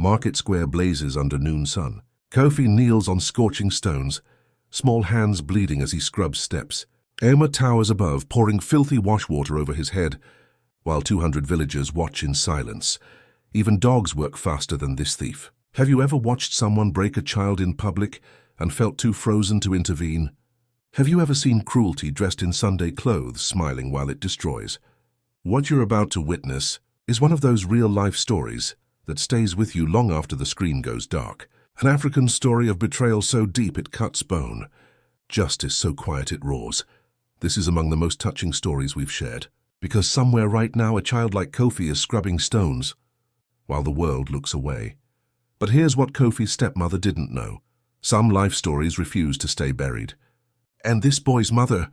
Market square blazes under noon sun. Kofi kneels on scorching stones, small hands bleeding as he scrubs steps. Emma towers above, pouring filthy washwater over his head, while 200 villagers watch in silence. Even dogs work faster than this thief. Have you ever watched someone break a child in public and felt too frozen to intervene? Have you ever seen cruelty dressed in Sunday clothes smiling while it destroys? What you're about to witness is one of those real-life stories that stays with you long after the screen goes dark. An African story of betrayal so deep it cuts bone. Justice so quiet it roars. This is among the most touching stories we've shared, because somewhere right now a child like Kofi is scrubbing stones, while the world looks away. But here's what Kofi's stepmother didn't know. Some life stories refuse to stay buried. And this boy's mother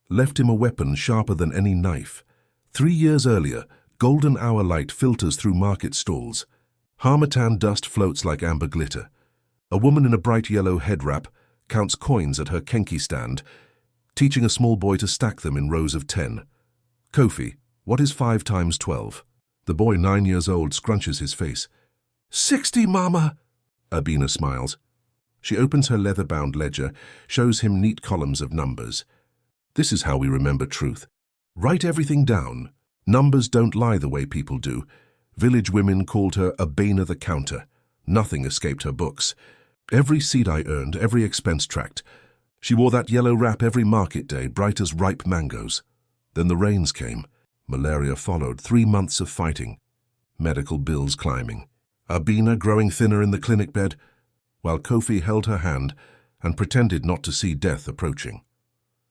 left him a weapon sharper than any knife. 3 years earlier, golden hour light filters through market stalls. Harmattan dust floats like amber glitter. A woman in a bright yellow head wrap counts coins at her kenki stand, teaching a small boy to stack them in rows of 10. Kofi, what is 5 times 12? The boy, 9 years old, scrunches his face. 60, Mama! Abina smiles. She opens her leather-bound ledger, shows him neat columns of numbers. This is how we remember truth. Write everything down. Numbers don't lie the way people do. Village women called her Abina the counter. Nothing escaped her books. Every seed I earned, every expense tracked. She wore that yellow wrap every market day, bright as ripe mangoes. Then the rains came. Malaria followed, 3 months of fighting. Medical bills climbing. Abina growing thinner in the clinic bed, while Kofi held her hand and pretended not to see death approaching.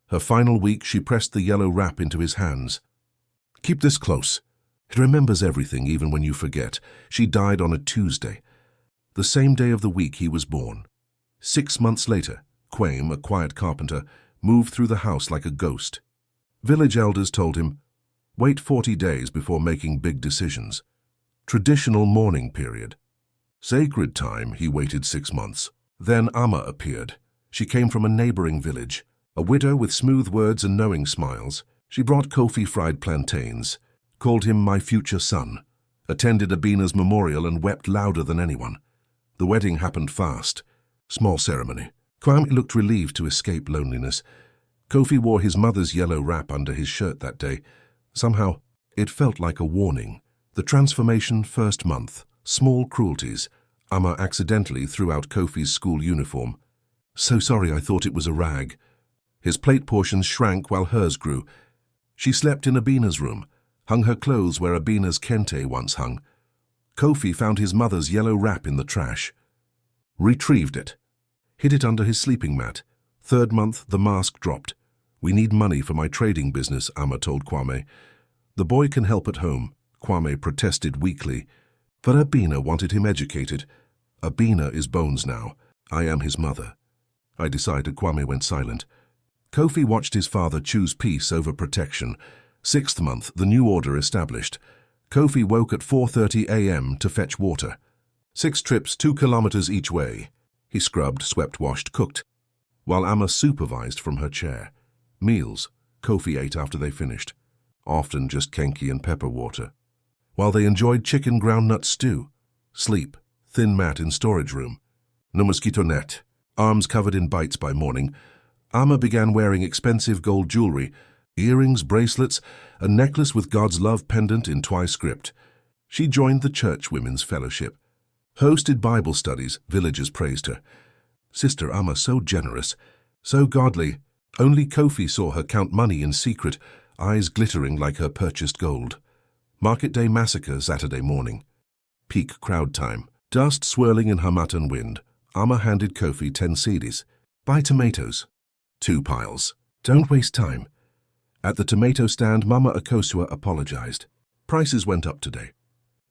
Her final week, she pressed the yellow wrap into his hands. Keep this close. It remembers everything, even when you forget. She died on a Tuesday, the same day of the week he was born. 6 months later, Quaim, a quiet carpenter, moved through the house like a ghost. Village elders told him, wait 40 days before making big decisions. Traditional mourning period. Sacred time, he waited 6 months. Then Amma appeared. She came from a neighboring village, a widow with smooth words and knowing smiles. She brought Kofi fried plantains, called him my future son, attended Abina's memorial and wept louder than anyone. The wedding happened fast. Small ceremony. Kwame looked relieved to escape loneliness. Kofi wore his mother's yellow wrap under his shirt that day. Somehow, it felt like a warning. The transformation first month. Small cruelties. Amma accidentally threw out Kofi's school uniform. So sorry, I thought it was a rag. His plate portions shrank while hers grew. She slept in Abina's room, hung her clothes where Abina's kente once hung. Kofi found his mother's yellow wrap in the trash. Retrieved it. Hid it under his sleeping mat. 3rd month, the mask dropped. We need money for my trading business, Amma told Kwame. The boy can help at home, Kwame protested weakly. But Abina wanted him educated. Abina is bones now. I am his mother. I decided. Kwame went silent. Kofi watched his father choose peace over protection. 6th month, the new order established. Kofi woke at 4:30 a.m. to fetch water. 6 trips, 2 kilometers each way. He scrubbed, swept, washed, cooked, while Amma supervised from her chair. Meals, Kofi ate after they finished, often just kenki and pepper water. While they enjoyed chicken groundnut stew. Sleep, thin mat in storage room. No mosquito net, arms covered in bites by morning. Amma began wearing expensive gold jewelry, earrings, bracelets, a necklace with God's love pendant in Twi script. She joined the Church Women's Fellowship. Hosted Bible studies, villagers praised her. Sister Amma so generous, so godly. Only Kofi saw her count money in secret, eyes glittering like her purchased gold. Market day massacre Saturday morning. Peak crowd time. Dust swirling in Harmattan wind. Amma handed Kofi 10 cedis. Buy tomatoes. 2 piles. Don't waste time. At the tomato stand, Mama Akosua apologized. Prices went up today.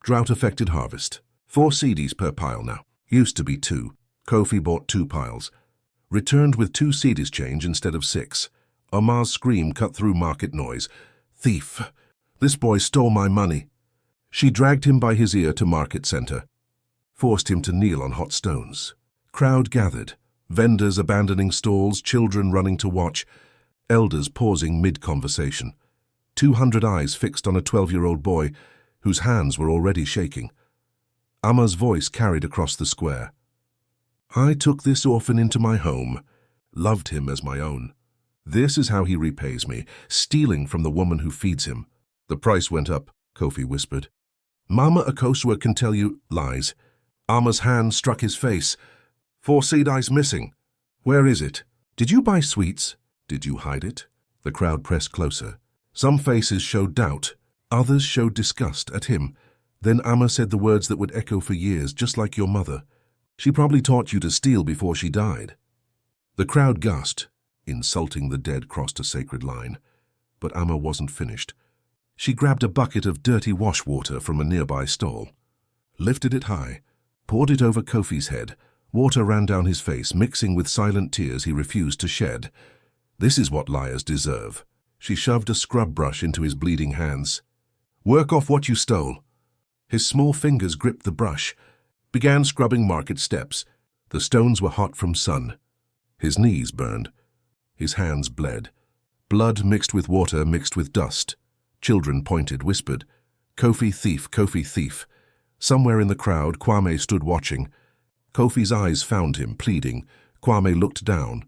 Drought-affected harvest. 4 cedis per pile now. Used to be 2. Kofi bought 2 piles. Returned with 2 cedis change instead of 6. Omar's scream cut through market noise. Thief! This boy stole my money. She dragged him by his ear to market center. Forced him to kneel on hot stones. Crowd gathered. Vendors abandoning stalls, children running to watch. Elders pausing mid-conversation. 200 eyes fixed on a 12-year-old boy whose hands were already shaking. Amma's voice carried across the square. I took this orphan into my home, loved him as my own. This is how he repays me, stealing from the woman who feeds him. The price went up, Kofi whispered. Mama Akosua can tell you lies. Amma's hand struck his face. 4 seed eyes missing. Where is it? Did you buy sweets? Did you hide it? The crowd pressed closer. Some faces showed doubt. Others showed disgust at him. Then Amma said the words that would echo for years, just like your mother. She probably taught you to steal before she died. The crowd gasped. Insulting the dead crossed a sacred line. But Amma wasn't finished. She grabbed a bucket of dirty wash water from a nearby stall, lifted it high, poured it over Kofi's head. Water ran down his face, mixing with silent tears he refused to shed. This is what liars deserve. She shoved a scrub brush into his bleeding hands. Work off what you stole. His small fingers gripped the brush, began scrubbing market steps. The stones were hot from sun. His knees burned. His hands bled. Blood mixed with water, mixed with dust. Children pointed, whispered, Kofi thief, Kofi thief. Somewhere in the crowd, Kwame stood watching. Kofi's eyes found him, pleading. Kwame looked down,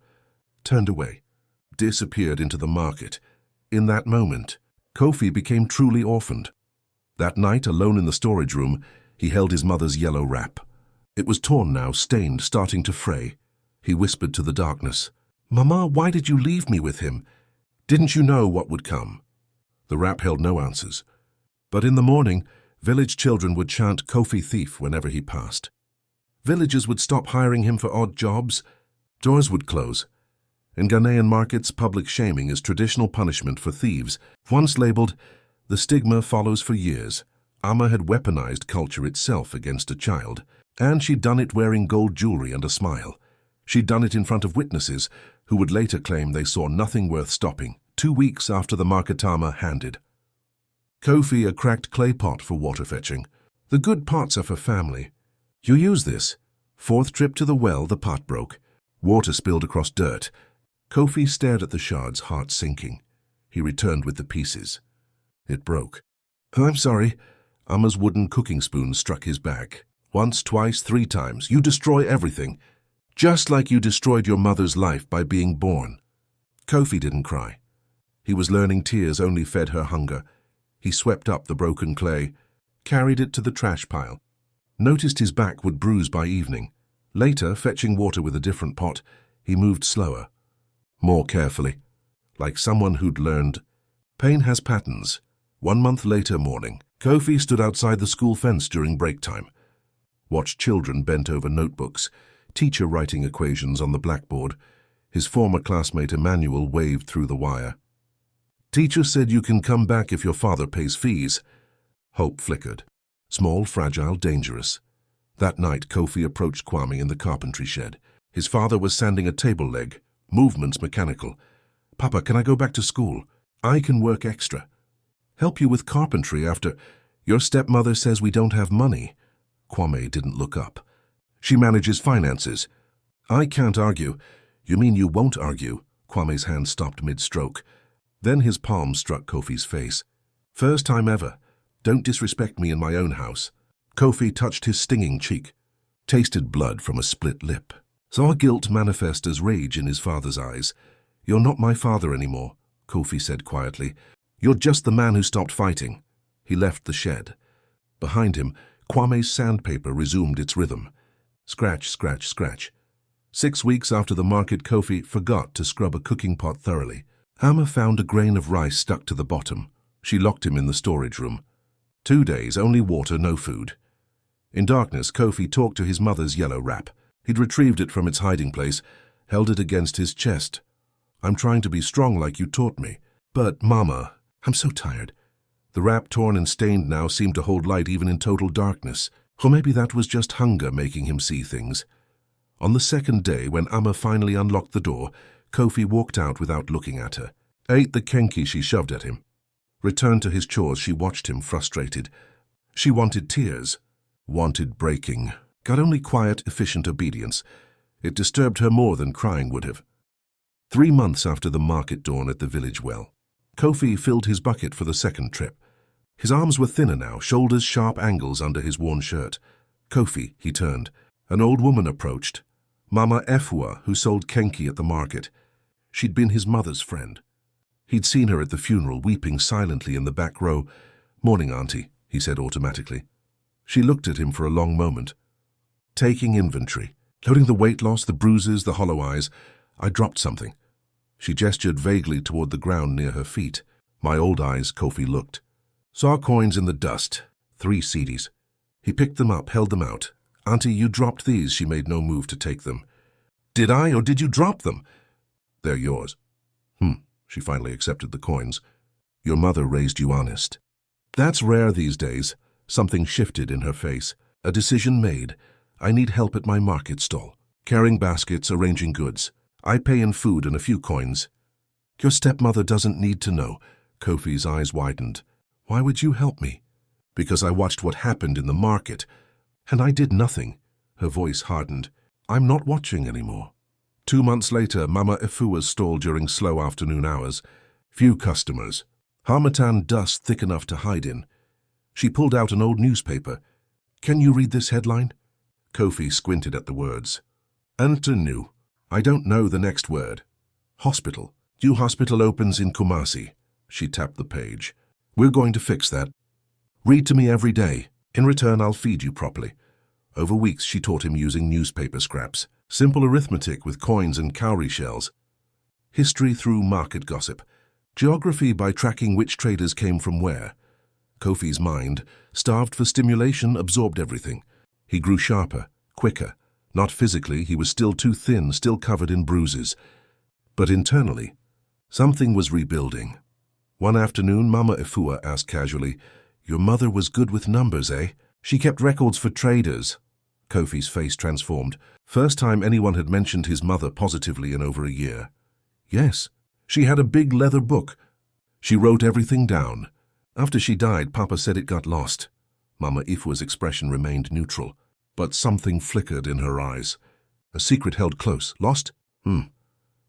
turned away, disappeared into the market. In that moment, Kofi became truly orphaned. That night, alone in the storage room, he held his mother's yellow wrap. It was torn now, stained, starting to fray. He whispered to the darkness, Mama, why did you leave me with him? Didn't you know what would come? The wrap held no answers. But in the morning, village children would chant Kofi thief whenever he passed. Villagers would stop hiring him for odd jobs. Doors would close. In Ghanaian markets, public shaming is traditional punishment for thieves. Once labeled, the stigma follows for years. Amma had weaponized culture itself against a child, and she'd done it wearing gold jewelry and a smile. She'd done it in front of witnesses, who would later claim they saw nothing worth stopping, 2 weeks after the Marketama handed Kofi a cracked clay pot for water fetching. The good pots are for family. You use this. 4th trip to the well, the pot broke. Water spilled across dirt. Kofi stared at the shards, heart sinking. He returned with the pieces. It broke. I'm sorry. Amma's wooden cooking spoon struck his back. Once, twice, 3 times. You destroy everything. Just like you destroyed your mother's life by being born. Kofi didn't cry. He was learning tears only fed her hunger. He swept up the broken clay, carried it to the trash pile, noticed his back would bruise by evening. Later, fetching water with a different pot, he moved slower, more carefully, like someone who'd learned. Pain has patterns. 1 month later morning, Kofi stood outside the school fence during break time, watched children bent over notebooks, teacher writing equations on the blackboard. His former classmate Emmanuel waved through the wire. Teacher said you can come back if your father pays fees. Hope flickered. Small, fragile, dangerous. That night, Kofi approached Kwame in the carpentry shed. His father was sanding a table leg, movements mechanical. Papa, can I go back to school? I can work extra. Help you with carpentry after... Your stepmother says we don't have money. Kwame didn't look up. She manages finances. I can't argue. You mean you won't argue? Kwame's hand stopped mid-stroke. Then his palm struck Kofi's face. First time ever. Don't disrespect me in my own house. Kofi touched his stinging cheek, tasted blood from a split lip. Saw guilt manifest as rage in his father's eyes. You're not my father anymore, Kofi said quietly. You're just the man who stopped fighting. He left the shed. Behind him, Kwame's sandpaper resumed its rhythm. Scratch, scratch, scratch. 6 weeks after the market, Kofi forgot to scrub a cooking pot thoroughly. Amma found a grain of rice stuck to the bottom. She locked him in the storage room. 2 days, only water, no food. In darkness, Kofi talked to his mother's yellow wrap. He'd retrieved it from its hiding place, held it against his chest. I'm trying to be strong like you taught me. But, Mama, I'm so tired. The wrap, torn and stained now, seemed to hold light even in total darkness. Or maybe that was just hunger making him see things. On the 2nd day, when Amma finally unlocked the door, Kofi walked out without looking at her, ate the kenki she shoved at him. Returned to his chores, she watched him, frustrated. She wanted tears, wanted breaking, got only quiet, efficient obedience. It disturbed her more than crying would have. 3 months after the market dawn at the village well, Kofi filled his bucket for the 2nd trip. His arms were thinner now, shoulders sharp angles under his worn shirt. Kofi, he turned. An old woman approached. Mama Efua, who sold kenki at the market. She'd been his mother's friend. He'd seen her at the funeral, weeping silently in the back row. "Morning, Auntie," he said automatically. She looked at him for a long moment, taking inventory, noting the weight loss, the bruises, the hollow eyes. "I dropped something." She gestured vaguely toward the ground near her feet. "My old eyes," Kofi looked. Saw coins in the dust, 3 cedis. He picked them up, held them out. "Auntie, you dropped these." She made no move to take them. "Did I, or did you drop them?" "They're yours." She finally accepted the coins. "Your mother raised you honest." "That's rare these days." Something shifted in her face. "A decision made. I need help at my market stall. Carrying baskets, arranging goods. I pay in food and a few coins." "Your stepmother doesn't need to know." Kofi's eyes widened. "Why would you help me?" "Because I watched what happened in the market. And I did nothing." Her voice hardened. "I'm not watching anymore." 2 months later, Mama Efua's stall during slow afternoon hours. Few customers. Harmattan dust thick enough to hide in. She pulled out an old newspaper. "Can you read this headline?" Kofi squinted at the words. "Enter new. I don't know the next word." "Hospital. New hospital opens in Kumasi." She tapped the page. "We're going to fix that. Read to me every day. In return, I'll feed you properly." Over weeks, she taught him using newspaper scraps. Simple arithmetic with coins and cowrie shells. History through market gossip. Geography by tracking which traders came from where. Kofi's mind, starved for stimulation, absorbed everything. He grew sharper, quicker. Not physically, he was still too thin, still covered in bruises. But internally, something was rebuilding. One afternoon, Mama Efua asked casually, "Your mother was good with numbers, eh? She kept records for traders." Kofi's face transformed. First time anyone had mentioned his mother positively in over a year. "Yes, she had a big leather book. She wrote everything down. After she died, Papa said it got lost." Mama Efua's expression remained neutral, but something flickered in her eyes. "A secret held close. Lost?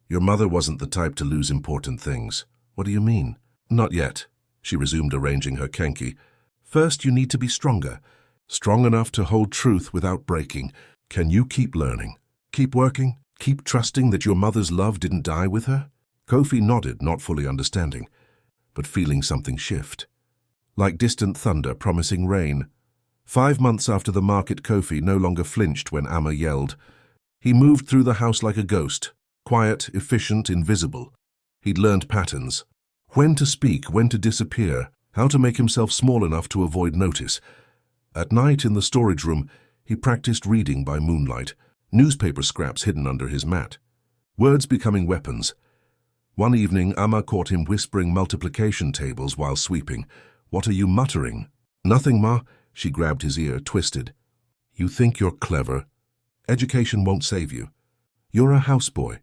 Your mother wasn't the type to lose important things." "What do you mean?" "Not yet," she resumed, arranging her kenki. "First, you need to be stronger. Strong enough to hold truth without breaking. Can you keep learning? Keep working? Keep trusting that your mother's love didn't die with her?" Kofi nodded, not fully understanding, but feeling something shift. Like distant thunder promising rain. 5 months after the market, Kofi no longer flinched when Amma yelled. He moved through the house like a ghost, quiet, efficient, invisible. He'd learned patterns. When to speak, when to disappear, how to make himself small enough to avoid notice. At night in the storage room, he practiced reading by moonlight, newspaper scraps hidden under his mat. Words becoming weapons. One evening, Amma caught him whispering multiplication tables while sweeping. "What are you muttering?" "Nothing, Ma." She grabbed his ear, twisted. "You think you're clever. Education won't save you. You're a houseboy.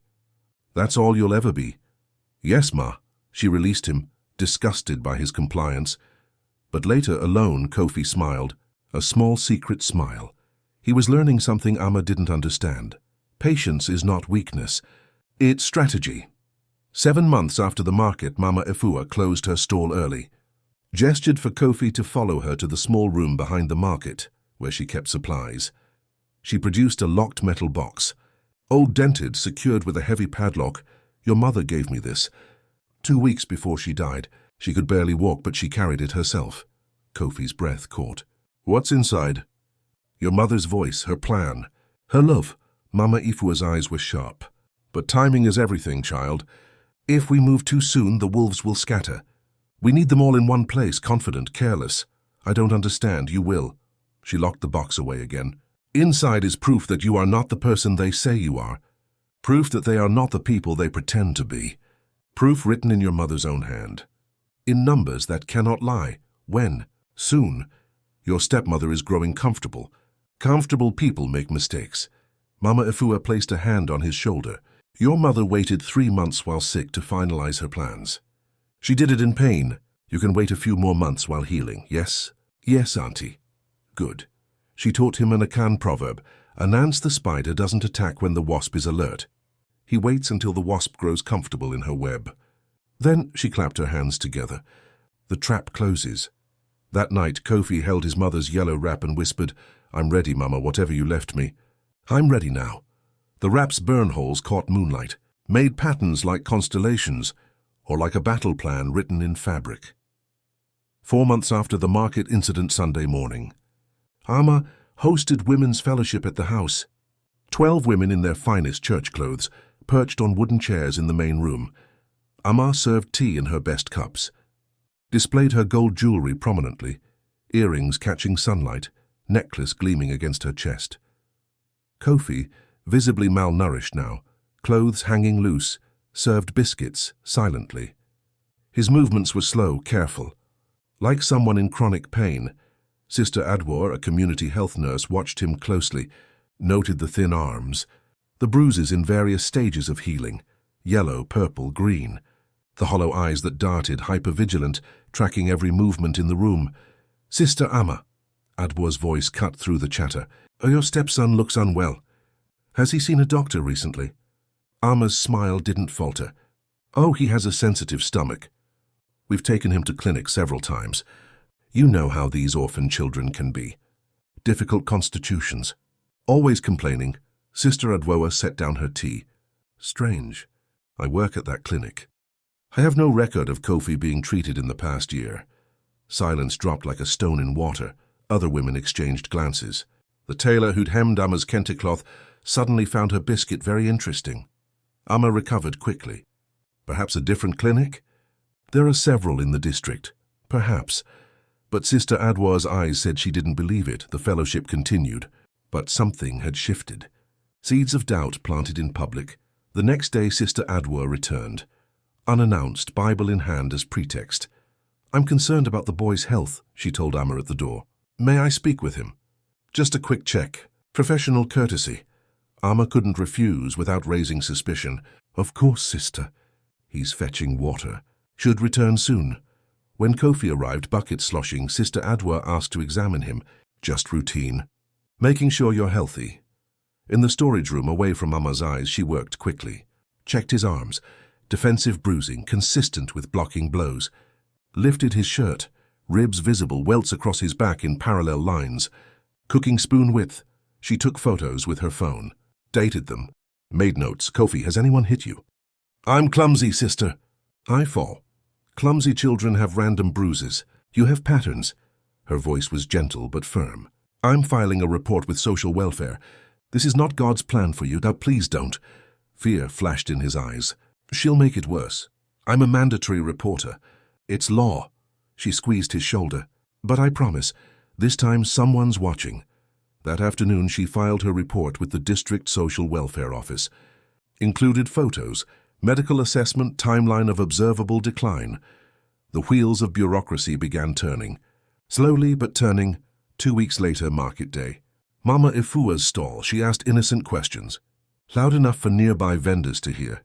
That's all you'll ever be." "Yes, Ma." She released him, disgusted by his compliance. But later, alone, Kofi smiled. A small secret smile. He was learning something Amma didn't understand. Patience is not weakness. It's strategy. 7 months after the market, Mama Efua closed her stall early. Gestured for Kofi to follow her to the small room behind the market, where she kept supplies. She produced a locked metal box. "Old dented, secured with a heavy padlock. Your mother gave me this. 2 weeks before she died. She could barely walk, but she carried it herself." Kofi's breath caught. "What's inside?" "Your mother's voice, her plan, her love." Mama Efua's eyes were sharp. "But timing is everything, child. If we move too soon, the wolves will scatter. We need them all in one place, confident, careless. I don't understand, you will." She locked the box away again. "Inside is proof that you are not the person they say you are. Proof that they are not the people they pretend to be. Proof written in your mother's own hand. In numbers that cannot lie. When? Soon. Your stepmother is growing comfortable. Comfortable people make mistakes." Mama Efua placed a hand on his shoulder. "Your mother waited 3 months while sick to finalize her plans. She did it in pain. You can wait a few more months while healing, yes?" "Yes, Auntie." "Good." She taught him an Akan proverb. "Anance the spider doesn't attack when the wasp is alert. He waits until the wasp grows comfortable in her web. Then," she clapped her hands together, "the trap closes." That night, Kofi held his mother's yellow wrap and whispered, I'm ready, Mama, whatever you left me. I'm ready now. The rap's burn holes caught moonlight, made patterns like constellations, or like a battle plan written in fabric. 4 months after the market incident Sunday morning, Amma hosted women's fellowship at the house. 12 women in their finest church clothes perched on wooden chairs in the main room. Amma served tea in her best cups, displayed her gold jewelry prominently, earrings catching sunlight, necklace gleaming against her chest. Kofi, visibly malnourished now, clothes hanging loose, served biscuits silently. His movements were slow, careful. Like someone in chronic pain, Sister Adwar, a community health nurse, watched him closely, noted the thin arms, the bruises in various stages of healing, yellow, purple, green, the hollow eyes that darted, hypervigilant, tracking every movement in the room. "Sister Amma," Adwar's voice cut through the chatter, "your stepson looks unwell. Has he seen a doctor recently?" Amma's smile didn't falter. "Oh, he has a sensitive stomach. We've taken him to clinic several times. You know how these orphan children can be. Difficult constitutions. Always complaining." Sister Adwoa set down her tea. "Strange. I work at that clinic. I have no record of Kofi being treated in the past year." Silence dropped like a stone in water. Other women exchanged glances. The tailor who'd hemmed Amma's kente cloth suddenly found her biscuit very interesting. Amma recovered quickly. Perhaps a different clinic? There are several in the district. Perhaps. But Sister Adwar's eyes said she didn't believe it. The fellowship continued. But something had shifted. Seeds of doubt planted in public. The next day Sister Adwar returned, unannounced, Bible in hand as pretext. "I'm concerned about the boy's health," she told Amma at the door. "May I speak with him?" "Just a quick check. Professional courtesy." Amma couldn't refuse without raising suspicion. "Of course, sister. He's fetching water. Should return soon." When Kofi arrived, bucket sloshing, Sister Adwar asked to examine him. "Just routine. Making sure you're healthy." In the storage room, away from Amma's eyes, she worked quickly. Checked his arms. Defensive bruising, consistent with blocking blows. Lifted his shirt. Ribs visible, welts across his back in parallel lines. Cooking spoon width. She took photos with her phone. Dated them. Made notes. "Kofi, has anyone hit you?" "I'm clumsy, sister." "I fall. Clumsy children have random bruises. You have patterns." Her voice was gentle but firm. "I'm filing a report with social welfare. This is not God's plan for you. Now please don't." Fear flashed in his eyes. "She'll make it worse. I'm a mandatory reporter. It's law." She squeezed his shoulder. "But I promise, this time someone's watching." That afternoon she filed her report with the district social welfare office. Included photos, medical assessment, timeline of observable decline. The wheels of bureaucracy began turning. Slowly but turning. 2 weeks later, market day. Mama Ifua's stall, she asked innocent questions, loud enough for nearby vendors to hear.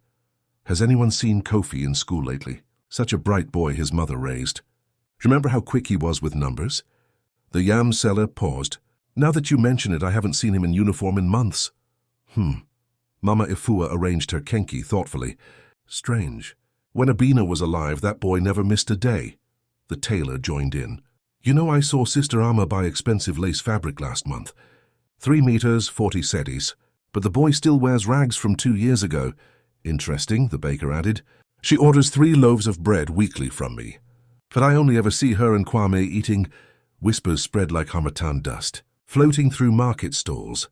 "Has anyone seen Kofi in school lately? Such a bright boy his mother raised. Remember how quick he was with numbers?" The yam seller paused. "Now that you mention it, I haven't seen him in uniform in months." Mama Ifua arranged her kenki thoughtfully. "Strange. When Abina was alive, that boy never missed a day." The tailor joined in. "You know, I saw Sister Amma buy expensive lace fabric last month. 3 meters, 40 cedis. But the boy still wears rags from 2 years ago." "Interesting," the baker added. "She orders 3 loaves of bread weekly from me. But I only ever see her and Kwame eating." Whispers spread like harmattan dust, floating through market stalls,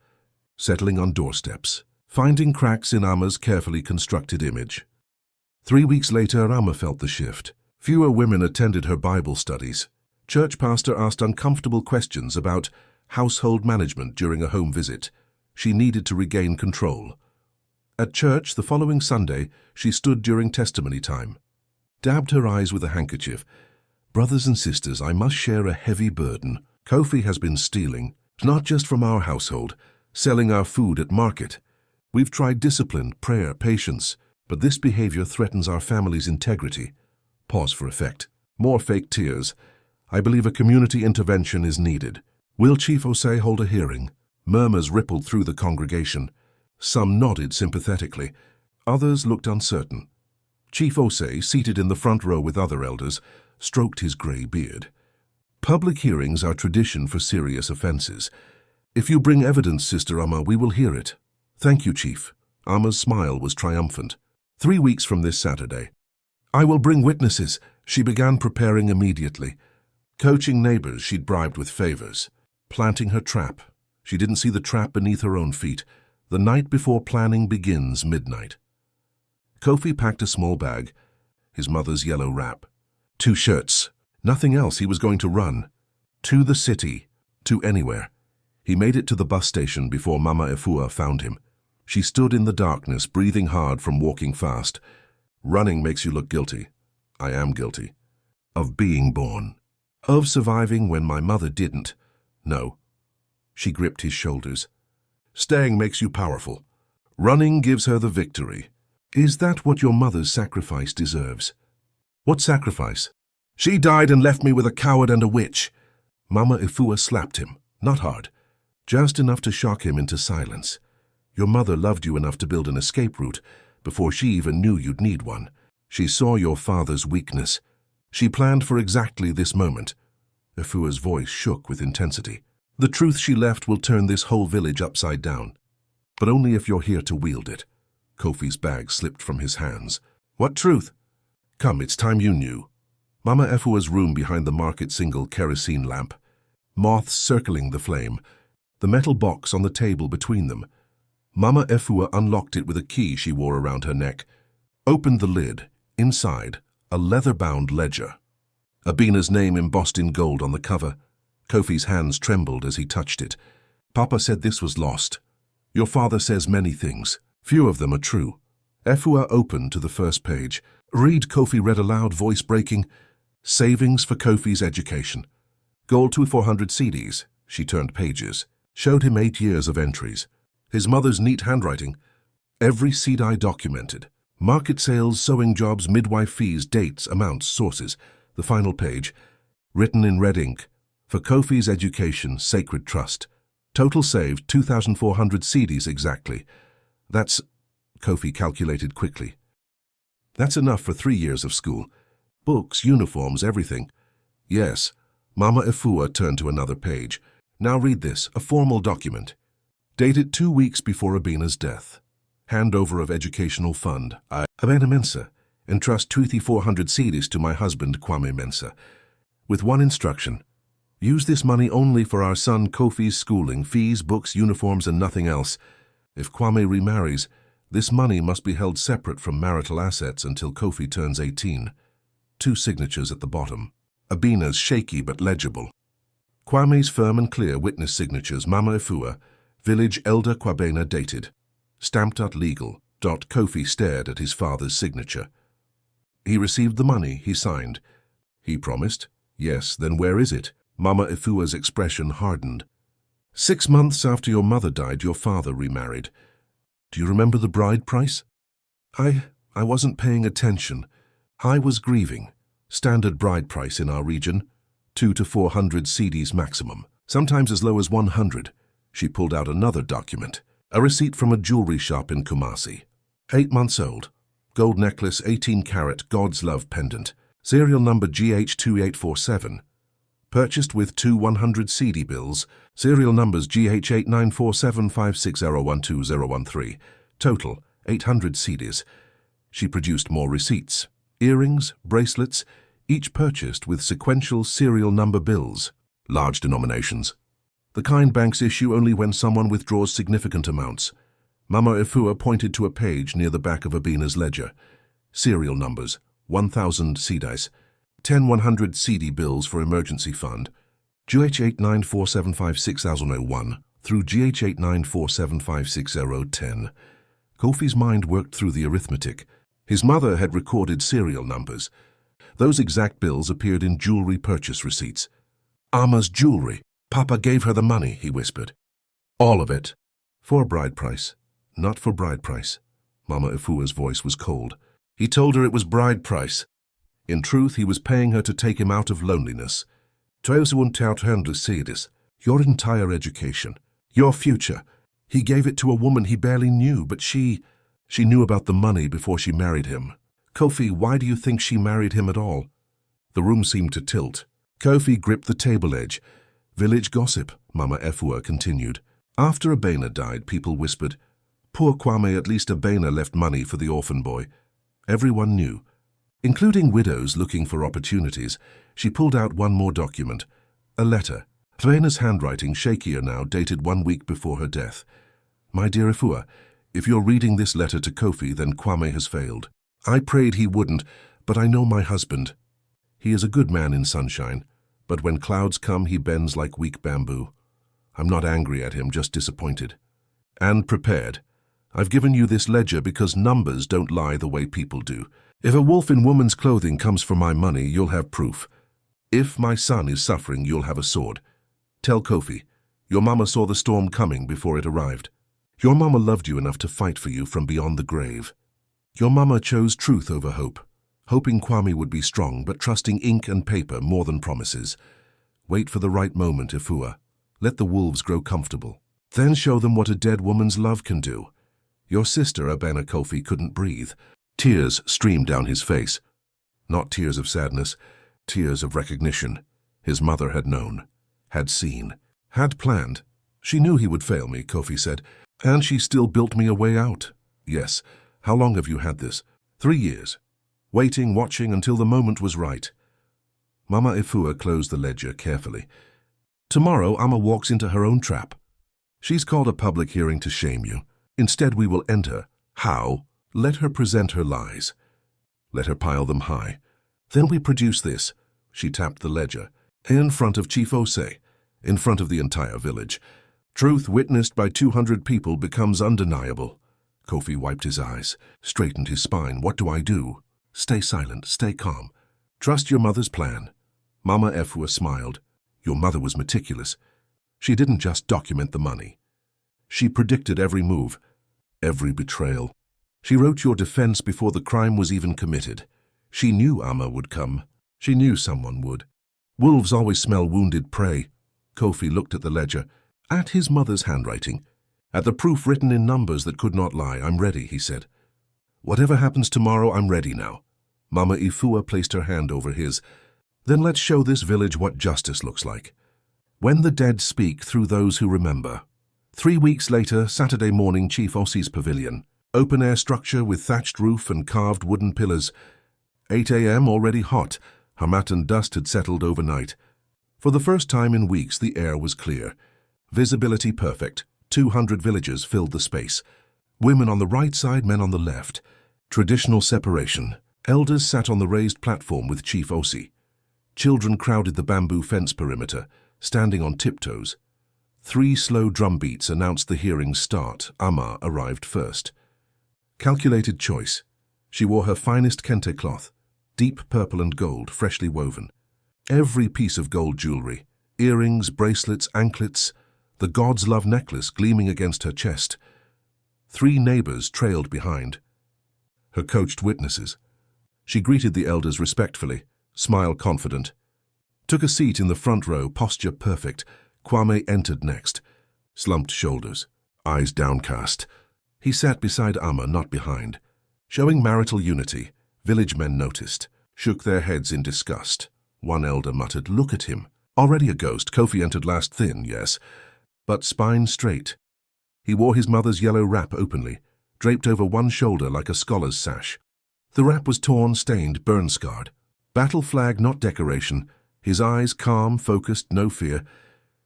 settling on doorsteps, finding cracks in Amma's carefully constructed image. 3 weeks later, Amma felt the shift. Fewer women attended her Bible studies. Church pastor asked uncomfortable questions about household management during a home visit. She needed to regain control. At church the following Sunday, she stood during testimony time, dabbed her eyes with a handkerchief. "Brothers and sisters, I must share a heavy burden. Kofi has been stealing, not just from our household, selling our food at market. We've tried discipline, prayer, patience, but this behavior threatens our family's integrity." Pause for effect. More fake tears. "I believe a community intervention is needed. Will Chief Osei hold a hearing?" Murmurs rippled through the congregation. Some nodded sympathetically. Others looked uncertain. Chief Osei, seated in the front row with other elders, stroked his grey beard. "Public hearings are tradition for serious offences. If you bring evidence, Sister Amma, we will hear it. Thank you, Chief. Amma's smile was triumphant. 3 weeks from this Saturday. I will bring witnesses. She began preparing immediately. Coaching neighbors she'd bribed with favors. Planting her trap. She didn't see the trap beneath her own feet. The night before planning begins midnight. Kofi packed a small bag, his mother's yellow wrap. 2 shirts. Nothing else. He was going to run. To the city. To anywhere. He made it to the bus station before Mama Efua found him. She stood in the darkness, breathing hard from walking fast. Running makes you look guilty. I am guilty. Of being born. Of surviving when my mother didn't. No. She gripped his shoulders. Staying makes you powerful. Running gives her the victory. Is that what your mother's sacrifice deserves? What sacrifice? She died and left me with a coward and a witch. Mama Efua slapped him, not hard, just enough to shock him into silence. Your mother loved you enough to build an escape route before she even knew you'd need one. She saw your father's weakness. She planned for exactly this moment. Efua's voice shook with intensity. The truth she left will turn this whole village upside down. But only if you're here to wield it. Kofi's bag slipped from his hands. What truth? Come, it's time you knew. Mama Efua's room behind the market single kerosene lamp. Moths circling the flame. The metal box on the table between them. Mama Efua unlocked it with a key she wore around her neck. Opened the lid. Inside, a leather-bound ledger. Abina's name embossed in gold on the cover. Kofi's hands trembled as he touched it. Papa said this was lost. Your father says many things. Few of them are true. Efua opened to the first page. Read, Kofi read aloud, voice breaking. Savings for Kofi's education. Gold to 400 CDs. She turned pages. Showed him 8 years of entries. His mother's neat handwriting. Every CDI documented. Market sales, sewing jobs, midwife fees, dates, amounts, sources. The final page. Written in red ink. For Kofi's education, sacred trust. Total saved 2,400 CDs exactly. That's, Kofi calculated quickly. That's enough for 3 years of school. Books, uniforms, everything. Yes. Mama Efua turned to another page. Now read this, a formal document. Dated 2 weeks before Abina's death. Handover of educational fund. Abena Mensa. Entrust 2,400 CDs to my husband, Kwame Mensa. With one instruction. Use this money only for our son Kofi's schooling, fees, books, uniforms, and nothing else. If Kwame remarries, this money must be held separate from marital assets until Kofi turns 18. 2 signatures at the bottom. Abina's shaky but legible. Kwame's firm and clear witness signatures, Mama Efua, Village Elder Kwabena dated. Stamped legal. Kofi stared at his father's signature. He received the money, he signed. He promised. Yes, then where is it? Mama Efua's expression hardened. 6 months after your mother died, your father remarried. Do you remember the bride price? I wasn't paying attention. I was grieving. Standard bride price in our region. 200 to 400 CDs maximum. Sometimes as low as 100. She pulled out another document. A receipt from a jewelry shop in Kumasi. 8 months old. Gold necklace, 18-carat, God's love pendant. Serial number GH2847. Purchased with 2 100 CD bills. Serial numbers GH894756012013. Total, 800 CDs. She produced more receipts. Earrings, bracelets, each purchased with sequential serial number bills. Large denominations. The kind banks issue only when someone withdraws significant amounts. Mama Efua pointed to a page near the back of Abina's ledger. Serial numbers, 1,000 CDs. 10 100 CD bills for emergency fund. GH8947560001 through GH8947560010. Kofi's mind worked through the arithmetic. His mother had recorded serial numbers. Those exact bills appeared in jewelry purchase receipts. Amma's jewelry. Papa gave her the money, he whispered. All of it. For bride price. Not for bride price. Mama Efua's voice was cold. He told her it was bride price. In truth, he was paying her to take him out of loneliness. Your entire education. Your future. He gave it to a woman he barely knew, but she knew about the money before she married him. Kofi, why do you think she married him at all? The room seemed to tilt. Kofi gripped the table edge. Village gossip, Mama Efua continued. After Abena died, people whispered, "Poor Kwame, at least Abena left money for the orphan boy." Everyone knew, including widows looking for opportunities. She pulled out one more document, a letter. Abena's handwriting, shakier now, dated 1 week before her death. "My dear Efua, if you're reading this letter to Kofi, then Kwame has failed. I prayed he wouldn't, but I know my husband. He is a good man in sunshine, but when clouds come, he bends like weak bamboo. I'm not angry at him, just disappointed. And prepared. I've given you this ledger because numbers don't lie the way people do. If a wolf in woman's clothing comes for my money, you'll have proof. If my son is suffering, you'll have a sword. Tell Kofi, your mama saw the storm coming before it arrived. Your mama loved you enough to fight for you from beyond the grave. Your mama chose truth over hope, hoping Kwame would be strong, but trusting ink and paper more than promises. Wait for the right moment, Efua. Let the wolves grow comfortable. Then show them what a dead woman's love can do." Your sister, Abena Kofi, couldn't breathe. Tears streamed down his face. Not tears of sadness, tears of recognition. His mother had known, had seen, had planned. "She knew he would fail me," Kofi said, "and she still built me a way out." "Yes. How long have you had this?" 3 years. Waiting, watching until the moment was right. Mama Efua closed the ledger carefully. "Tomorrow, Amma walks into her own trap. She's called a public hearing to shame you. Instead, we will end her. How? Let her present her lies. Let her pile them high. Then we produce this." She tapped the ledger. "In front of Chief Osei, in front of the entire village. Truth witnessed by 200 people becomes undeniable." Kofi wiped his eyes, straightened his spine. "What do I do?" "Stay silent, stay calm. Trust your mother's plan." Mama Efua smiled. "Your mother was meticulous. She didn't just document the money. She predicted every move, every betrayal. She wrote your defense before the crime was even committed. She knew Amma would come. She knew someone would. Wolves always smell wounded prey." Kofi looked at the ledger, at his mother's handwriting, at the proof written in numbers that could not lie. "I'm ready," he said. "Whatever happens tomorrow, I'm ready now." Mama Efua placed her hand over his. "Then let's show this village what justice looks like. When the dead speak through those who remember." 3 weeks later, Saturday morning, Chief Osei's pavilion. Open-air structure with thatched roof and carved wooden pillars. 8 a.m. already hot. Hamat and dust had settled overnight. For the first time in weeks, the air was clear. Visibility perfect. 200 villagers filled the space. Women on the right side, men on the left. Traditional separation. Elders sat on the raised platform with Chief Osei. Children crowded the bamboo fence perimeter, standing on tiptoes. 3 slow drum beats announced the hearing's start. Amma arrived first. Calculated choice. She wore her finest kente cloth, deep purple and gold, freshly woven. Every piece of gold jewelry, earrings, bracelets, anklets, the god's love necklace gleaming against her chest. 3 neighbors trailed behind. Her coached witnesses. She greeted the elders respectfully, smiled confident. Took a seat in the front row, posture perfect. Kwame entered next. Slumped shoulders, eyes downcast. He sat beside Amma, not behind. Showing marital unity, village men noticed, shook their heads in disgust. One elder muttered, "Look at him. Already a ghost. Kofi entered last thin, yes, but spine straight." He wore his mother's yellow wrap openly, draped over one shoulder like a scholar's sash. The wrap was torn, stained, burn-scarred. Battle flag, not decoration. His eyes calm, focused, no fear.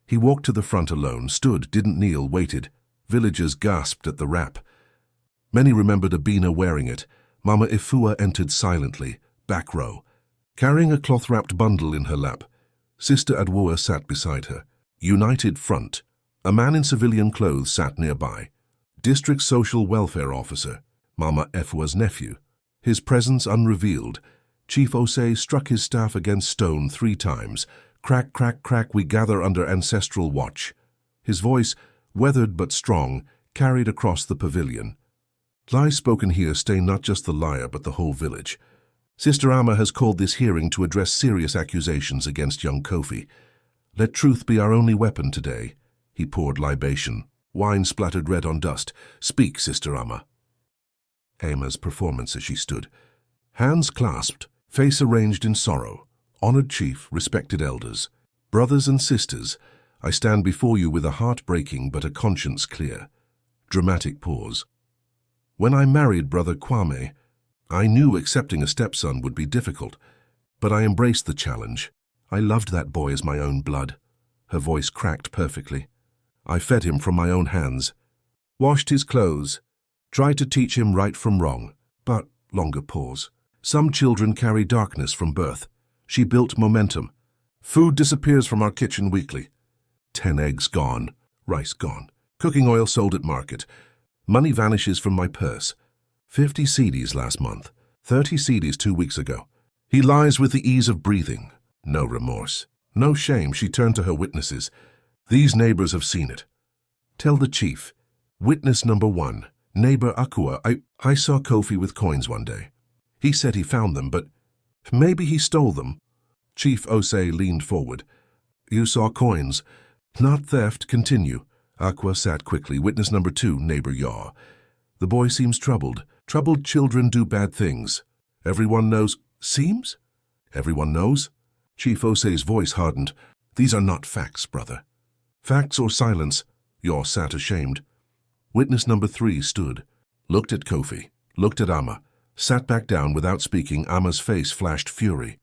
He walked to the front alone, stood, didn't kneel, waited. Villagers gasped at the wrap. Many remembered Abena wearing it. Mama Efua entered silently, back row, carrying a cloth-wrapped bundle in her lap. Sister Adwoa sat beside her. United front. A man in civilian clothes sat nearby. District Social Welfare Officer, Mama Efua's nephew. His presence unrevealed. Chief Osei struck his staff against stone 3 times. Crack, crack, crack, we gather under ancestral watch. His voice, weathered but strong, carried across the pavilion. Lies spoken here stain not just the liar, but the whole village. Sister Amma has called this hearing to address serious accusations against young Kofi. Let truth be our only weapon today. He poured libation. Wine splattered red on dust. Speak, Sister Amma. Amma's performance as she stood. Hands clasped, face arranged in sorrow. Honored chief, respected elders, brothers and sisters, I stand before you with a heart breaking but a conscience clear. Dramatic pause. When I married Brother Kwame, I knew accepting a stepson would be difficult, but I embraced the challenge. I loved that boy as my own blood. Her voice cracked perfectly. I fed him from my own hands, washed his clothes, tried to teach him right from wrong, but longer pause. Some children carry darkness from birth. She built momentum. Food disappears from our kitchen weekly. 10 eggs gone, rice gone, cooking oil sold at market. Money vanishes from my purse. 50 cedis last month, 30 cedis 2 weeks ago. He lies with the ease of breathing. No remorse, no shame. She turned to her witnesses. These neighbors have seen it. Tell the chief. Witness number 1, neighbor Akua. I saw Kofi with coins one day. He said he found them, but maybe he stole them. Chief Osei leaned forward. You saw coins. Not theft. Continue. Aqua sat quickly. Witness number 2, neighbor Yaw. The boy seems troubled. Troubled children do bad things. Everyone knows. Seems? Everyone knows? Chief Osei's voice hardened. These are not facts, brother. Facts or silence. Yaw sat ashamed. Witness number 3 stood. Looked at Kofi. Looked at Amma. Sat back down without speaking. Amma's face flashed fury.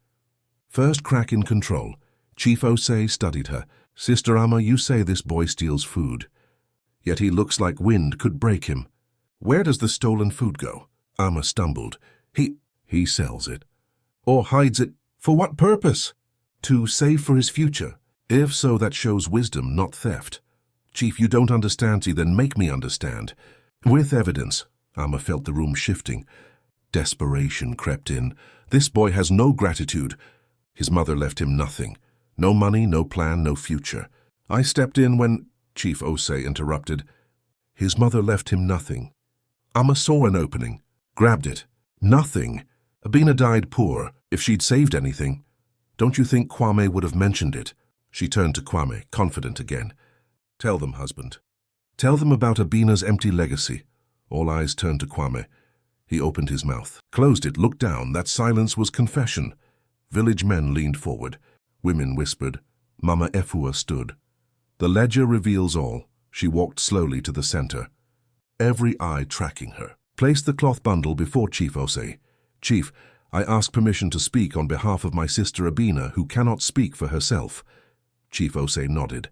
First crack in control. Chief Osei studied her. Sister Amma, you say this boy steals food. Yet he looks like wind could break him. Where does the stolen food go? Amma stumbled. He sells it. Or hides it. For what purpose? To save for his future. If so, that shows wisdom, not theft. Chief, you don't understand. Then make me understand. With evidence. Amma felt the room shifting. Desperation crept in. This boy has no gratitude. His mother left him nothing. No money, no plan, no future. I stepped in when... Chief Osei interrupted. His mother left him nothing. Amma saw an opening. Grabbed it. Nothing. Abina died poor. If she'd saved anything. Don't you think Kwame would have mentioned it? She turned to Kwame, confident again. Tell them, husband. Tell them about Abina's empty legacy. All eyes turned to Kwame. He opened his mouth, closed it, looked down. That silence was confession. Village men leaned forward. Women whispered. Mama Efua stood. The ledger reveals all. She walked slowly to the center, every eye tracking her. Placed the cloth bundle before Chief Osei. Chief, I ask permission to speak on behalf of my sister Abina, who cannot speak for herself. Chief Osei nodded.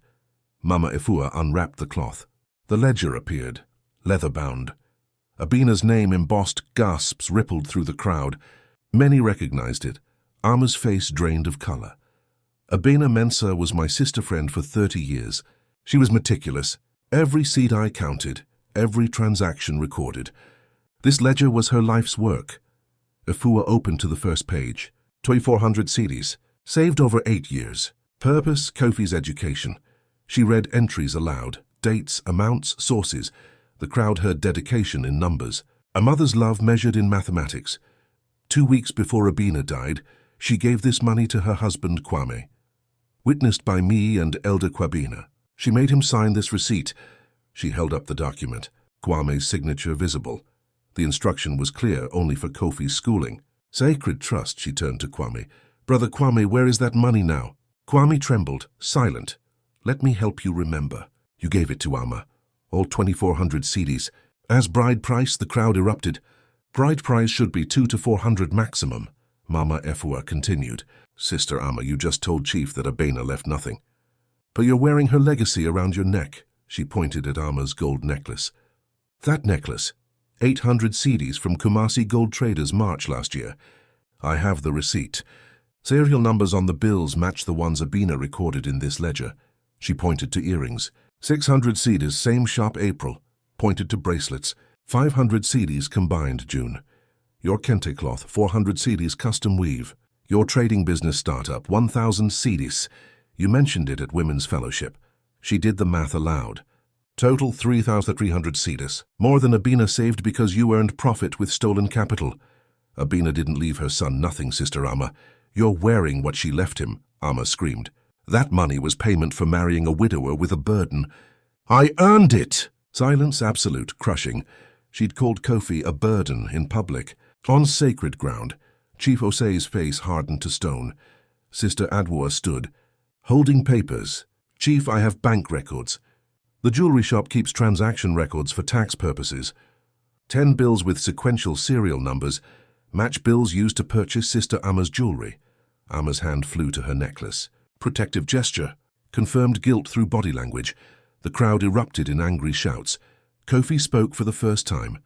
Mama Efua unwrapped the cloth. The ledger appeared, leather-bound. Abina's name embossed. Gasps rippled through the crowd. Many recognized it. Amma's face drained of color. Abina Mensah was my sister friend for 30 years. She was meticulous. Every seed I counted, every transaction recorded. This ledger was her life's work. Efua opened to the first page. 2,400 cedis, saved over 8 years. Purpose, Kofi's education. She read entries aloud, dates, amounts, sources. The crowd heard dedication in numbers. A mother's love measured in mathematics. 2 weeks before Abina died, she gave this money to her husband Kwame. Witnessed by me and Elder Kwabena. She made him sign this receipt. She held up the document, Kwame's signature visible. The instruction was clear only for Kofi's schooling. Sacred trust, she turned to Kwame. Brother Kwame, where is that money now? Kwame trembled, silent. Let me help you remember. You gave it to Amma. All 2,400 cedis. As bride price, the crowd erupted. Bride price should be 200 to 400 maximum. Mama Efua continued. Sister Amma, you just told Chief that Abena left nothing. But you're wearing her legacy around your neck. She pointed at Amma's gold necklace. That necklace. 800 cedis from Kumasi Gold Traders March last year. I have the receipt. Serial numbers on the bills match the ones Abena recorded in this ledger. She pointed to earrings. 600 cedis, same shop April. Pointed to bracelets. 500 cedis combined June. Your kente cloth, 400 cedis custom weave. Your trading business startup, 1,000 cedis. You mentioned it at Women's Fellowship. She did the math aloud. Total 3,300 cedis. More than Abena saved because you earned profit with stolen capital. Abena didn't leave her son nothing, Sister Amma. You're wearing what she left him, Amma screamed. That money was payment for marrying a widower with a burden. I earned it! Silence absolute, crushing. She'd called Kofi a burden in public. On sacred ground. Chief Osei's face hardened to stone. Sister Adwoa stood, holding papers. Chief, I have bank records. The jewelry shop keeps transaction records for tax purposes. 10 bills with sequential serial numbers match bills used to purchase Sister Amma's jewelry. Amma's hand flew to her necklace. Protective gesture. Confirmed guilt through body language. The crowd erupted in angry shouts. Kofi spoke for the first time.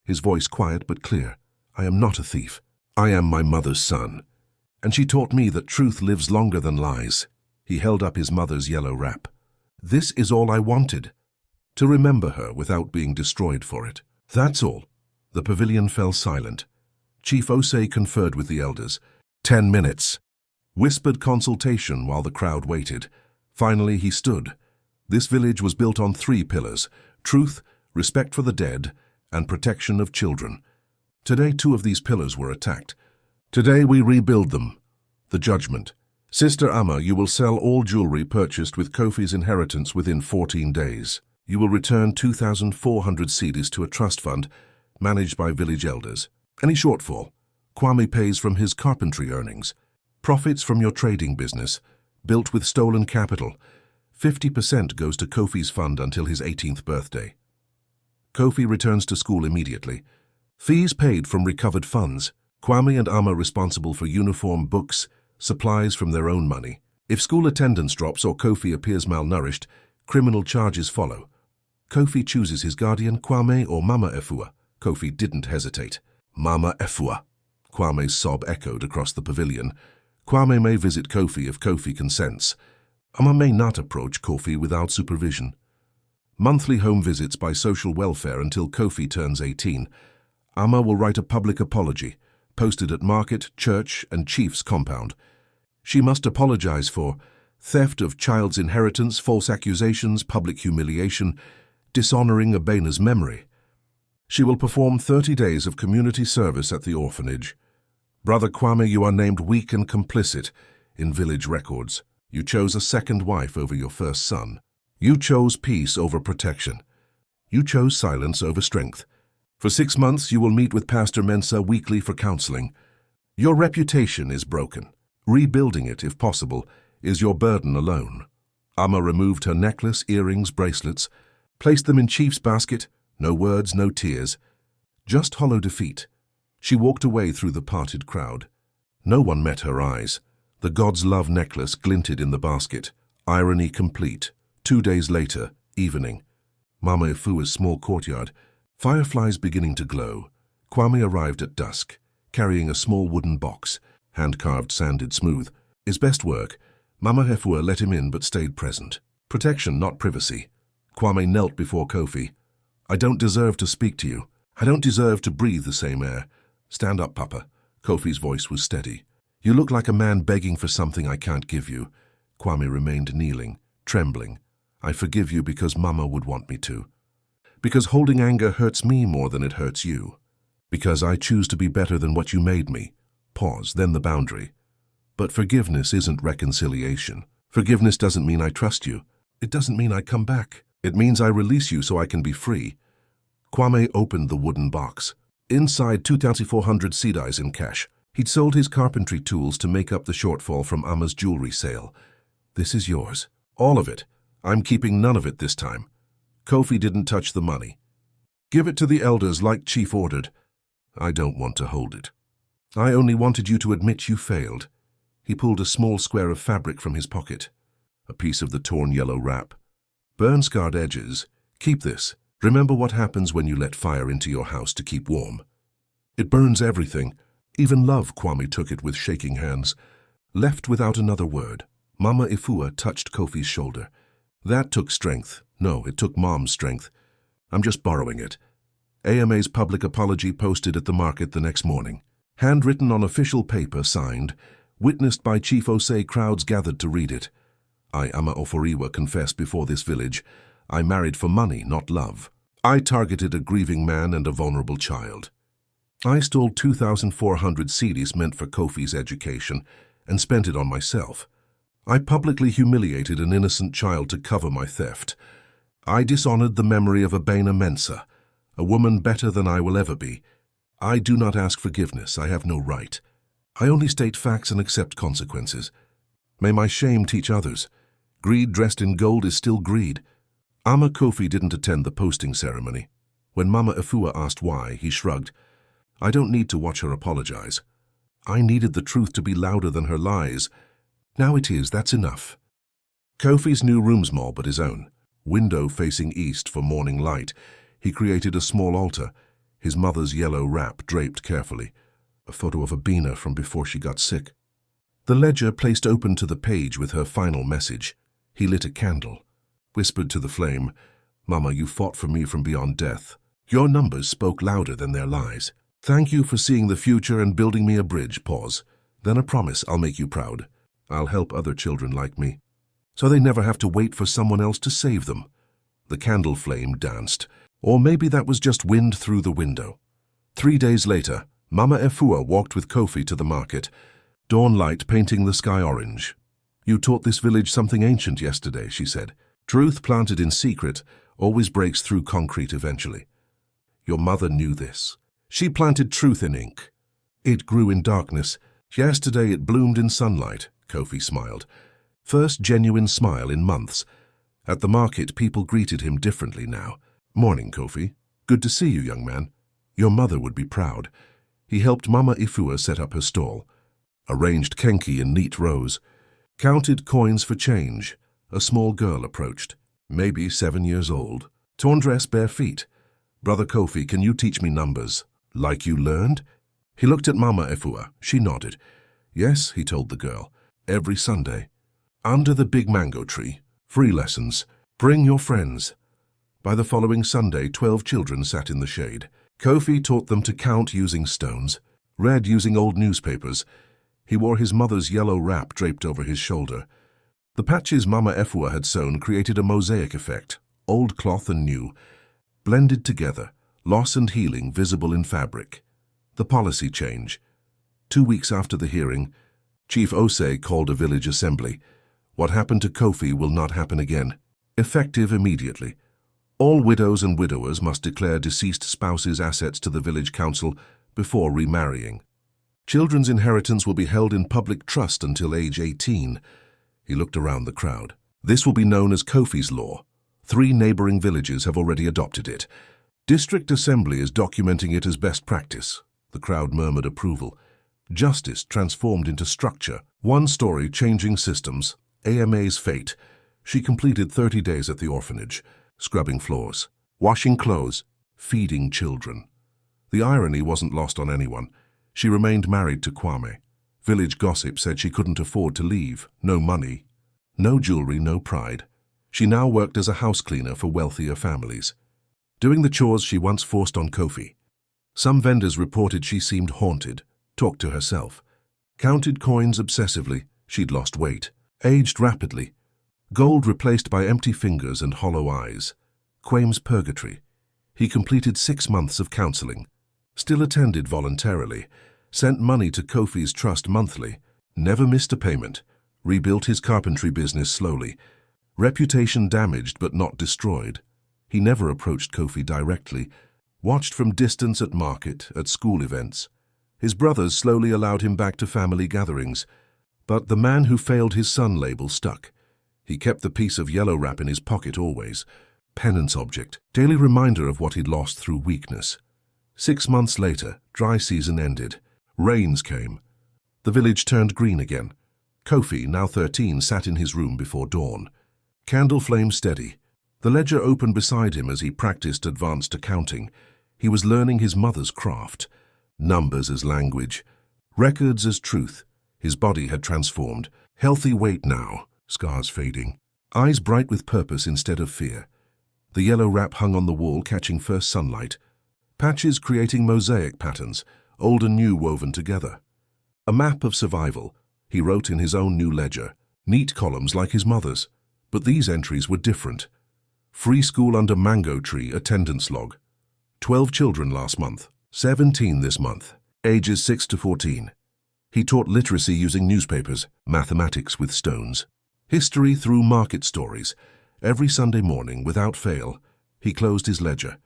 His voice quiet but clear. I am not a thief. I am my mother's son. And she taught me that truth lives longer than lies. He held up his mother's yellow wrap. This is all I wanted. To remember her without being destroyed for it. That's all. The pavilion fell silent. Chief Osei conferred with the elders. 10 minutes. Whispered consultation while the crowd waited. Finally he stood. This village was built on 3 pillars: truth, respect for the dead, and protection of children. Today 2 of these pillars were attacked. Today we rebuild them. The judgment. Sister Amma, you will sell all jewelry purchased with Kofi's inheritance within 14 days. You will return 2,400 cedis to a trust fund managed by village elders. Any shortfall, Kwame pays from his carpentry earnings. Profits from your trading business, built with stolen capital, 50% goes to Kofi's fund until his 18th birthday. Kofi returns to school immediately. Fees paid from recovered funds. Kwame and Amma responsible for uniform, books, supplies from their own money. If school attendance drops or Kofi appears malnourished, criminal charges follow. Kofi chooses his guardian, Kwame or Mama Efua. Kofi didn't hesitate. Mama Efua. Kwame's sob echoed across the pavilion. Kwame may visit Kofi if Kofi consents. Amma may not approach Kofi without supervision. Monthly home visits by social welfare until Kofi turns 18. Amma will write a public apology, posted at market, church, and chief's compound. She must apologize for theft of child's inheritance, false accusations, public humiliation, dishonoring Abena's memory. She will perform 30 days of community service at the orphanage. Brother Kwame, you are named weak and complicit in village records. You chose a second wife over your first son. You chose peace over protection. You chose silence over strength. For 6 months, you will meet with Pastor Mensa weekly for counseling. Your reputation is broken. Rebuilding it, if possible, is your burden alone. Amma removed her necklace, earrings, bracelets, placed them in Chief's basket. No words, no tears. Just hollow defeat. She walked away through the parted crowd. No one met her eyes. The God's Love necklace glinted in the basket. Irony complete. 2 days later, evening. Mama Efua's small courtyard. Fireflies beginning to glow. Kwame arrived at dusk, carrying a small wooden box, hand-carved, sanded smooth. His best work. Mama Efua let him in but stayed present. Protection, not privacy. Kwame knelt before Kofi. I don't deserve to speak to you. I don't deserve to breathe the same air. Stand up, Papa. Kofi's voice was steady. You look like a man begging for something I can't give you. Kwame remained kneeling, trembling. I forgive you because Mama would want me to. Because holding anger hurts me more than it hurts you. Because I choose to be better than what you made me. Pause, then the boundary. But forgiveness isn't reconciliation. Forgiveness doesn't mean I trust you. It doesn't mean I come back. It means I release you so I can be free. Kwame opened the wooden box. Inside 2,400 cedis in cash. He'd sold his carpentry tools to make up the shortfall from Amma's jewelry sale. This is yours. All of it. I'm keeping none of it this time. Kofi didn't touch the money. Give it to the elders like Chief ordered. I don't want to hold it. I only wanted you to admit you failed. He pulled a small square of fabric from his pocket. A piece of the torn yellow wrap. Burn-scarred edges. Keep this. Remember what happens when you let fire into your house to keep warm. It burns everything. Even love. Kwame took it with shaking hands. Left without another word. Mama Efua touched Kofi's shoulder. That took strength. No, it took Mom's strength. I'm just borrowing it. AMA's public apology posted at the market the next morning. Handwritten on official paper, signed, witnessed by Chief Osei. Crowds gathered to read it. I, Amma Oforiwa, confess before this village. I married for money, not love. I targeted a grieving man and a vulnerable child. I stole 2,400 cedis meant for Kofi's education and spent it on myself. I publicly humiliated an innocent child to cover my theft. I dishonored the memory of Abena Mensa, a woman better than I will ever be. I do not ask forgiveness. I have no right. I only state facts and accept consequences. May my shame teach others. Greed dressed in gold is still greed. Ama Kofi didn't attend the posting ceremony. When Mama Efua asked why, he shrugged. I don't need to watch her apologize. I needed the truth to be louder than her lies. Now it is, that's enough. Kofi's new room's mob at his own. Window facing east for morning light. He created a small altar, his mother's yellow wrap draped carefully. A photo of Abina from before she got sick. The ledger placed open to the page with her final message. He lit a candle, whispered to the flame, Mama, you fought for me from beyond death. Your numbers spoke louder than their lies. Thank you for seeing the future and building me a bridge. Pause. Then a promise, I'll make you proud. I'll help other children like me, so they never have to wait for someone else to save them. The candle flame danced, or maybe that was just wind through the window. 3 days later, Mama Efua walked with Kofi to the market, dawn light painting the sky orange. You taught this village something ancient yesterday, she said. Truth planted in secret always breaks through concrete eventually. Your mother knew this. She planted truth in ink. It grew in darkness. Yesterday it bloomed in sunlight, Kofi smiled. First genuine smile in months. At the market, people greeted him differently now. Morning, Kofi. Good to see you, young man. Your mother would be proud. He helped Mama Efua set up her stall. Arranged kenki in neat rows. Counted coins for change. A small girl approached, maybe 7 years old. Torn dress, bare feet. Brother Kofi, can you teach me numbers? Like you learned? He looked at Mama Efua. She nodded. Yes, he told the girl. Every Sunday. Under the big mango tree. Free lessons. Bring your friends. By the following Sunday, 12 children sat in the shade. Kofi taught them to count using stones, read using old newspapers. He wore his mother's yellow wrap draped over his shoulder. The patches Mama Efua had sewn created a mosaic effect, old cloth and new, blended together, loss and healing visible in fabric. The policy change. 2 weeks after the hearing, Chief Osei called a village assembly. What happened to Kofi will not happen again. Effective immediately. All widows and widowers must declare deceased spouses' assets to the village council before remarrying. Children's inheritance will be held in public trust until age 18. He looked around the crowd. This will be known as Kofi's Law. 3 neighboring villages have already adopted it. District Assembly is documenting it as best practice. The crowd murmured approval. Justice transformed into structure. One story changing systems. AMA's fate. She completed 30 days at the orphanage, scrubbing floors, washing clothes, feeding children. The irony wasn't lost on anyone. She remained married to Kwame. Village gossip said she couldn't afford to leave. No money, no jewelry, no pride. She now worked as a house cleaner for wealthier families, doing the chores she once forced on Kofi. Some vendors reported she seemed haunted, talked to herself, counted coins obsessively. She'd lost weight, aged rapidly, gold replaced by empty fingers and hollow eyes. Kwame's purgatory. He completed 6 months of counseling, still attended voluntarily, sent money to Kofi's trust monthly, never missed a payment, rebuilt his carpentry business slowly. Reputation damaged but not destroyed. He never approached Kofi directly, watched from distance at market, at school events. His brothers slowly allowed him back to family gatherings, but the man who failed his son label stuck. He kept the piece of yellow wrap in his pocket always, penance object, daily reminder of what he'd lost through weakness. 6 months later, dry season ended. Rains came. The village turned green again. Kofi, now 13, sat in his room before dawn. Candle flame steady. The ledger opened beside him as he practiced advanced accounting. He was learning his mother's craft. Numbers as language. Records as truth. His body had transformed. Healthy weight now, scars fading. Eyes bright with purpose instead of fear. The yellow wrap hung on the wall, catching first sunlight. Patches creating mosaic patterns, old and new woven together. A map of survival, he wrote in his own new ledger. Neat columns like his mother's. But these entries were different. Free school under mango tree attendance log. 12 children last month, 17 this month, ages 6 to 14. He taught literacy using newspapers, mathematics with stones. History through market stories. Every Sunday morning, without fail, he closed his ledger.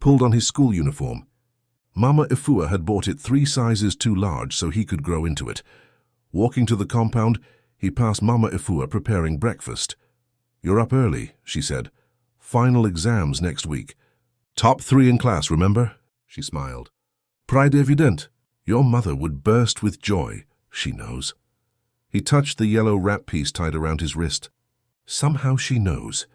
Pulled on his school uniform. Mama Efua had bought it 3 sizes too large so he could grow into it. Walking to the compound, he passed Mama Efua preparing breakfast. "You're up early," she said. "Final exams next week. Top 3 in class, remember?" She smiled. "Pride evident. Your mother would burst with joy. She knows." He touched the yellow wrap piece tied around his wrist. Somehow she knows.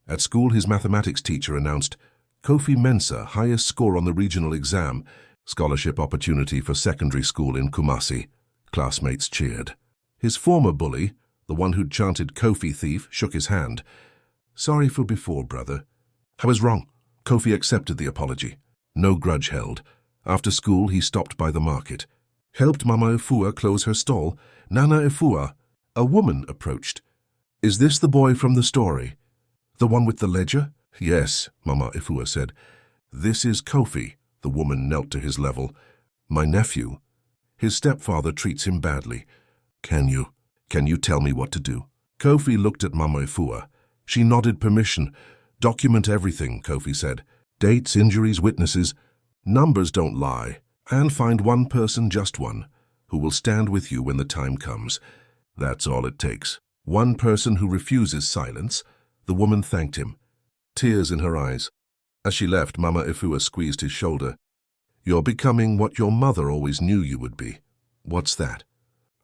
At school, his mathematics teacher announced, "Kofi Mensah, highest score on the regional exam. Scholarship opportunity for secondary school in Kumasi." Classmates cheered. His former bully, the one who'd chanted "Kofi thief," shook his hand. "Sorry for before, brother. I was wrong." Kofi accepted the apology. No grudge held. After school, he stopped by the market. Helped Mama Efua close her stall. Nana Efua, a woman, approached. "Is this the boy from the story? The one with the ledger?" "Yes," Mama Efua said. "This is Kofi." The woman knelt to his level. "My nephew. His stepfather treats him badly. Can you tell me what to do?" Kofi looked at Mama Efua. She nodded permission. "Document everything," Kofi said. "Dates, injuries, witnesses. Numbers don't lie. And find one person, just one, who will stand with you when the time comes. That's all it takes. One person who refuses silence." The woman thanked him, tears in her eyes. As she left, Mama Efua squeezed his shoulder. "You're becoming what your mother always knew you would be." "What's that?"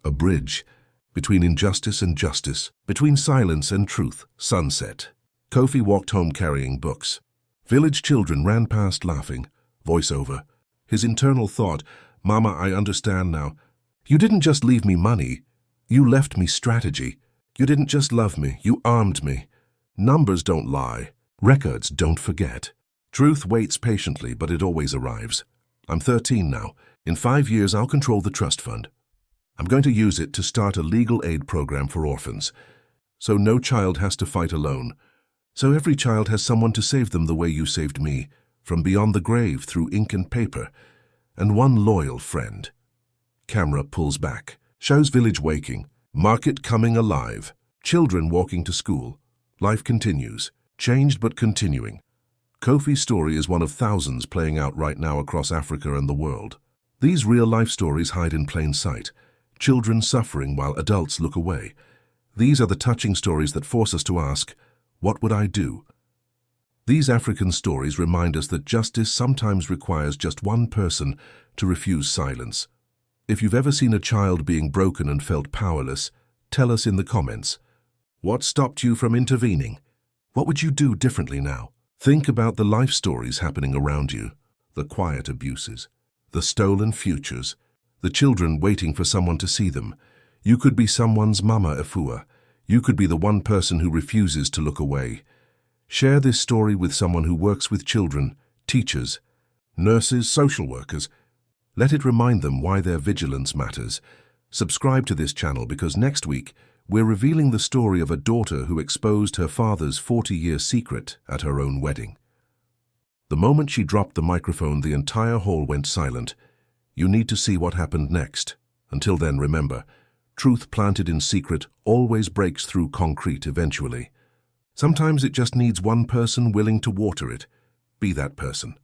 "A bridge. Between injustice and justice. Between silence and truth." Sunset. Kofi walked home carrying books. Village children ran past laughing. Voiceover. His internal thought, "Mama, I understand now. You didn't just leave me money. You left me strategy. You didn't just love me. You armed me. Numbers don't lie. Records don't forget. Truth waits patiently, but it always arrives. I'm 13 now. In 5 years, I'll control the trust fund. I'm going to use it to start a legal aid program for orphans. So no child has to fight alone. So every child has someone to save them the way you saved me, from beyond the grave through ink and paper, and one loyal friend." Camera pulls back. Shows village waking. Market coming alive. Children walking to school. Life continues. Changed but continuing. Kofi's story is one of thousands playing out right now across Africa and the world. These real-life stories hide in plain sight. Children suffering while adults look away. These are the touching stories that force us to ask, what would I do? These African stories remind us that justice sometimes requires just one person to refuse silence. If you've ever seen a child being broken and felt powerless, tell us in the comments. What stopped you from intervening? What would you do differently now? Think about the life stories happening around you, the quiet abuses, the stolen futures, the children waiting for someone to see them. You could be someone's Mama Efua. You could be the one person who refuses to look away. Share this story with someone who works with children, teachers, nurses, social workers. Let it remind them why their vigilance matters. Subscribe to this channel because next week we're revealing the story of a daughter who exposed her father's 40-year secret at her own wedding. The moment she dropped the microphone, the entire hall went silent. You need to see what happened next. Until then, remember, truth planted in secret always breaks through concrete eventually. Sometimes it just needs one person willing to water it. Be that person.